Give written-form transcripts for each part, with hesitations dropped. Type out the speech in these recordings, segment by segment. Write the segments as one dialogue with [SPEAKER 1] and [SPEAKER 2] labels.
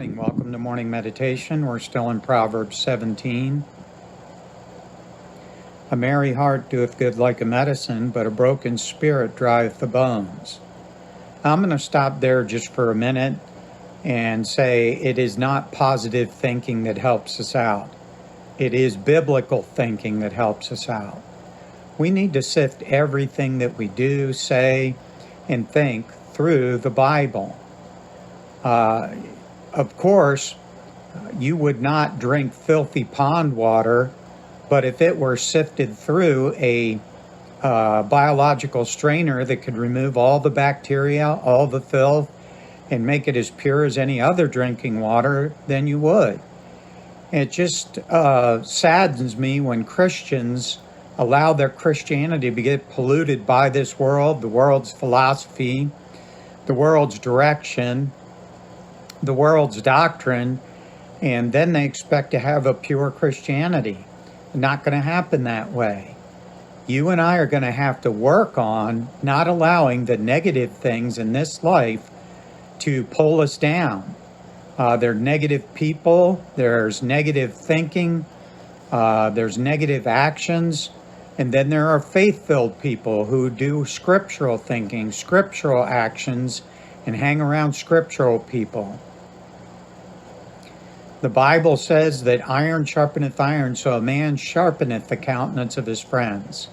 [SPEAKER 1] morning. Welcome to morning meditation. We're still in Proverbs 17. A merry heart doeth good like a medicine, but a broken spirit drieth the bones. I'm going to stop there just for a minute and say it is not positive thinking that helps us out. It is biblical thinking that helps us out. We need to sift everything that we do, say, and think through the Bible. Of course, you would not drink filthy pond water, but if it were sifted through a biological strainer that could remove all the bacteria, all the filth, and make it as pure as any other drinking water, then you would. It just saddens me when Christians allow their Christianity to get polluted by this world, the world's philosophy, the world's direction, the world's doctrine, and then they expect to have a pure Christianity. Not going to happen that way. You and I are going to have to work on not allowing the negative things in this life to pull us down. There are negative people, there's negative thinking, there's negative actions, and then there are faith-filled people who do scriptural thinking, scriptural actions, and hang around scriptural people. The Bible says that iron sharpeneth iron, so a man sharpeneth the countenance of his friends.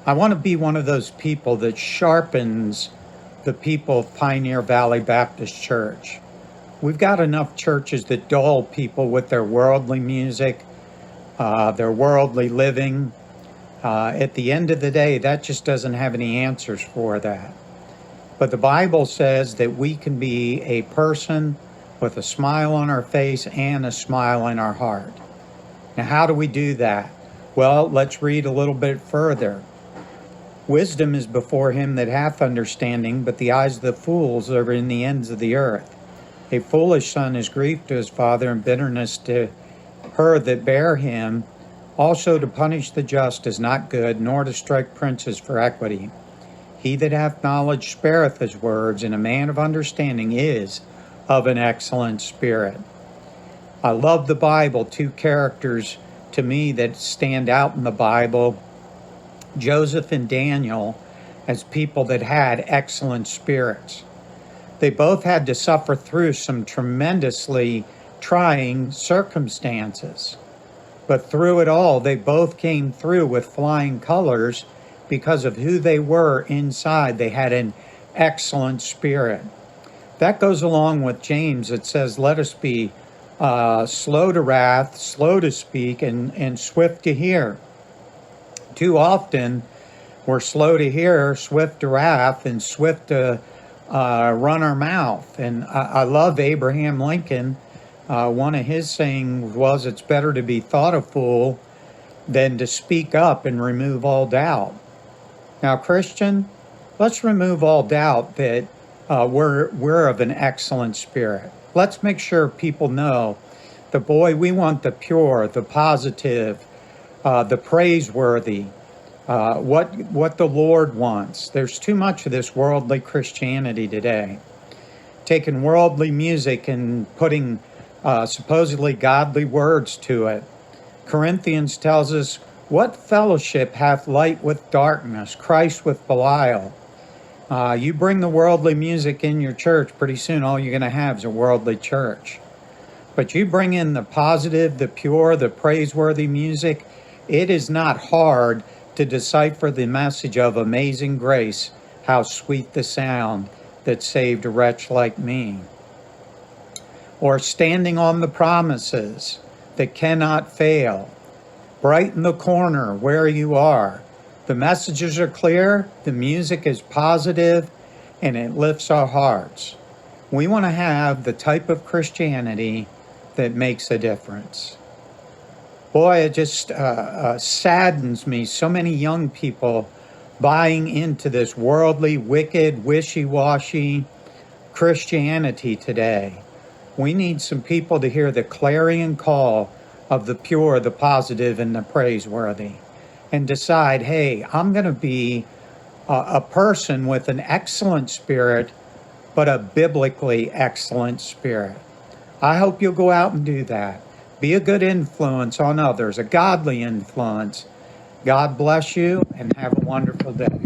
[SPEAKER 1] I want to be one of those people that sharpens the people of Pioneer Valley Baptist Church. We've got enough churches that dull people with their worldly music, their worldly living. At the end of the day, that just doesn't have any answers for that. But the Bible says that we can be a person with a smile on our face and a smile in our heart. Now, how do we do that? Well, let's read a little bit further. Wisdom is before him that hath understanding, but the eyes of the fools are in the ends of the earth. A foolish son is grief to his father, and bitterness to her that bare him. Also to punish the just is not good, nor to strike princes for equity. He that hath knowledge spareth his words, and a man of understanding is of an excellent spirit. I love the Bible. Two characters to me that stand out in the Bible, Joseph and Daniel, as people that had excellent spirits. They both had to suffer through some tremendously trying circumstances. But through it all, they both came through with flying colors because of who they were inside. They had an excellent spirit. That goes along with James. It says, let us be slow to wrath, slow to speak, and swift to hear. Too often, we're slow to hear, swift to wrath, and swift to run our mouth. And I love Abraham Lincoln. One of his sayings was, it's better to be thought a fool than to speak up and remove all doubt. Now, Christian, let's remove all doubt that we're of an excellent spirit. Let's make sure people know we want the pure, the positive, the praiseworthy, what the Lord wants. There's too much of this worldly Christianity today. Taking worldly music and putting supposedly godly words to it. Corinthians tells us, what fellowship hath light with darkness, Christ with Belial? You bring the worldly music in your church, pretty soon all you're going to have is a worldly church. But you bring in the positive, the pure, the praiseworthy music, it is not hard to decipher the message of amazing grace, how sweet the sound that saved a wretch like me. Or standing on the promises that cannot fail, brighten the corner where you are. The messages are clear, the music is positive, and it lifts our hearts. We want to have the type of Christianity that makes a difference. Boy, it just saddens me, so many young people buying into this worldly, wicked, wishy-washy Christianity today. We need some people to hear the clarion call of the pure, the positive, and the praiseworthy, and decide, hey, I'm going to be a person with an excellent spirit, but a biblically excellent spirit. I hope you'll go out and do that. Be a good influence on others, a godly influence. God bless you and have a wonderful day.